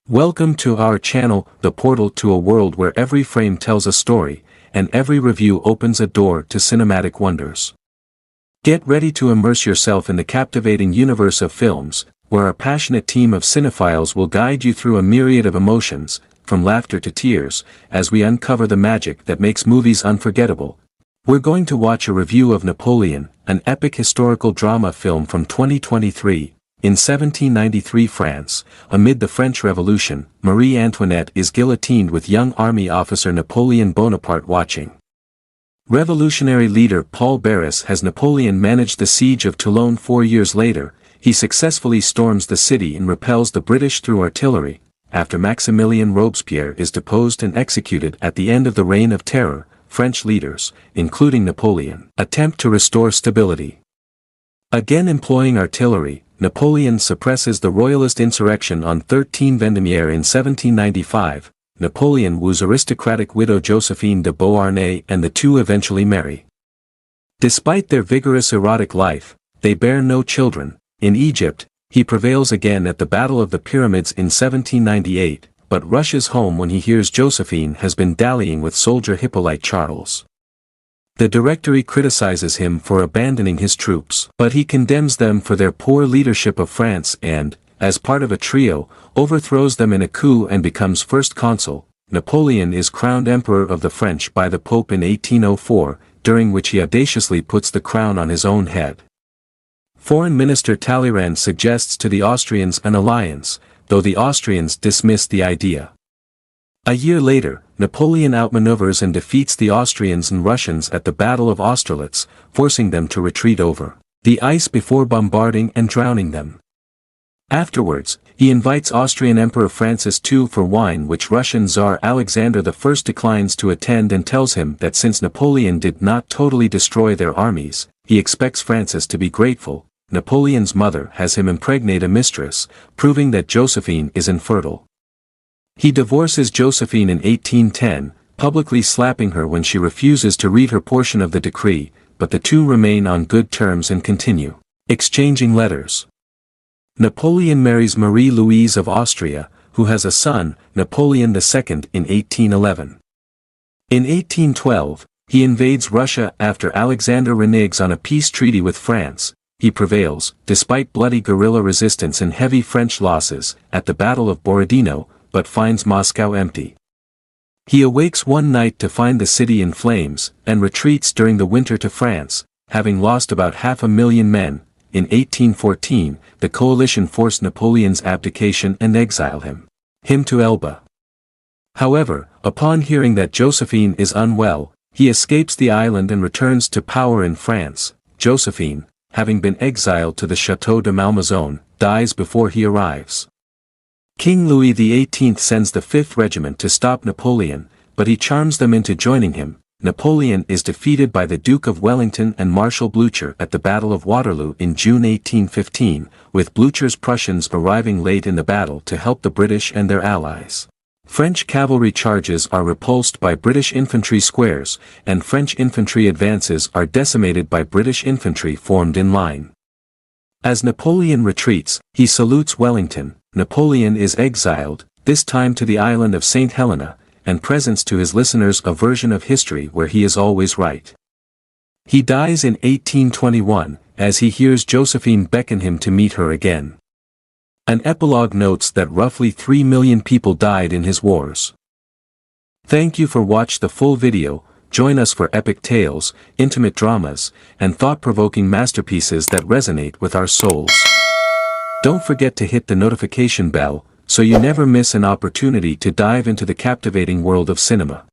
Welcome to our channel, the portal to a world where every frame tells a story, and every review opens a door to cinematic wonders. Get ready to immerse yourself in the captivating universe of films, where a passionate team of cinephiles will guide you through a myriad of emotions, from laughter to tears, as we uncover the magic that makes movies unforgettable. We're going to watch a review of Napoleon, an epic historical drama film from 2023. In 1793 France, amid the French Revolution, Marie Antoinette is guillotined with young army officer Napoleon Bonaparte watching. Revolutionary leader Paul Barras has Napoleon manage the siege of Toulon 4 years later. He successfully storms the city and repels the British through artillery, after Maximilien Robespierre is deposed and executed at the end of the Reign of Terror. French leaders, including Napoleon, attempt to restore stability. Again employing artillery, Napoleon suppresses the royalist insurrection on 13 Vendémiaire in 1795. Napoleon woos aristocratic widow Josephine de Beauharnais and the two eventually marry. Despite their vigorous erotic life, they bear no children. In Egypt, he prevails again at the Battle of the Pyramids in 1798, but rushes home when he hears Josephine has been dallying with soldier Hippolyte Charles. The Directory criticizes him for abandoning his troops, but he condemns them for their poor leadership of France and, as part of a trio, overthrows them in a coup and becomes first consul. Napoleon is crowned Emperor of the French by the Pope in 1804, during which he audaciously puts the crown on his own head. Foreign Minister Talleyrand suggests to the Austrians an alliance, though the Austrians dismiss the idea. A year later, Napoleon outmaneuvers and defeats the Austrians and Russians at the Battle of Austerlitz, forcing them to retreat over the ice before bombarding and drowning them. Afterwards, he invites Austrian Emperor Francis II for wine, which Russian Tsar Alexander I declines to attend and tells him that since Napoleon did not totally destroy their armies, he expects Francis to be grateful. Napoleon's mother has him impregnate a mistress, proving that Josephine is infertile. He divorces Josephine in 1810, publicly slapping her when she refuses to read her portion of the decree, but the two remain on good terms and continue exchanging letters. Napoleon marries Marie-Louise of Austria, who has a son, Napoleon II, in 1811. In 1812, he invades Russia after Alexander reneges on a peace treaty with France. He prevails, despite bloody guerrilla resistance and heavy French losses, at the Battle of Borodino, but finds Moscow empty. He awakes one night to find the city in flames, and retreats during the winter to France, having lost about 500,000 men. In 1814, the coalition forced Napoleon's abdication and exile him to Elba. However, upon hearing that Josephine is unwell, he escapes the island and returns to power in France. Josephine, having been exiled to the Château de Malmaison, dies before he arrives. King Louis XVIII sends the 5th Regiment to stop Napoleon, but he charms them into joining him. Napoleon is defeated by the Duke of Wellington and Marshal Blücher at the Battle of Waterloo in June 1815, with Blücher's Prussians arriving late in the battle to help the British and their allies. French cavalry charges are repulsed by British infantry squares, and French infantry advances are decimated by British infantry formed in line. As Napoleon retreats, he salutes Wellington. Napoleon is exiled, this time to the island of St. Helena, and presents to his listeners a version of history where he is always right. He dies in 1821, as he hears Josephine beckon him to meet her again. An epilogue notes that roughly 3 million people died in his wars. Thank you for watching the full video. Join us for epic tales, intimate dramas, and thought-provoking masterpieces that resonate with our souls. Don't forget to hit the notification bell, so you never miss an opportunity to dive into the captivating world of cinema.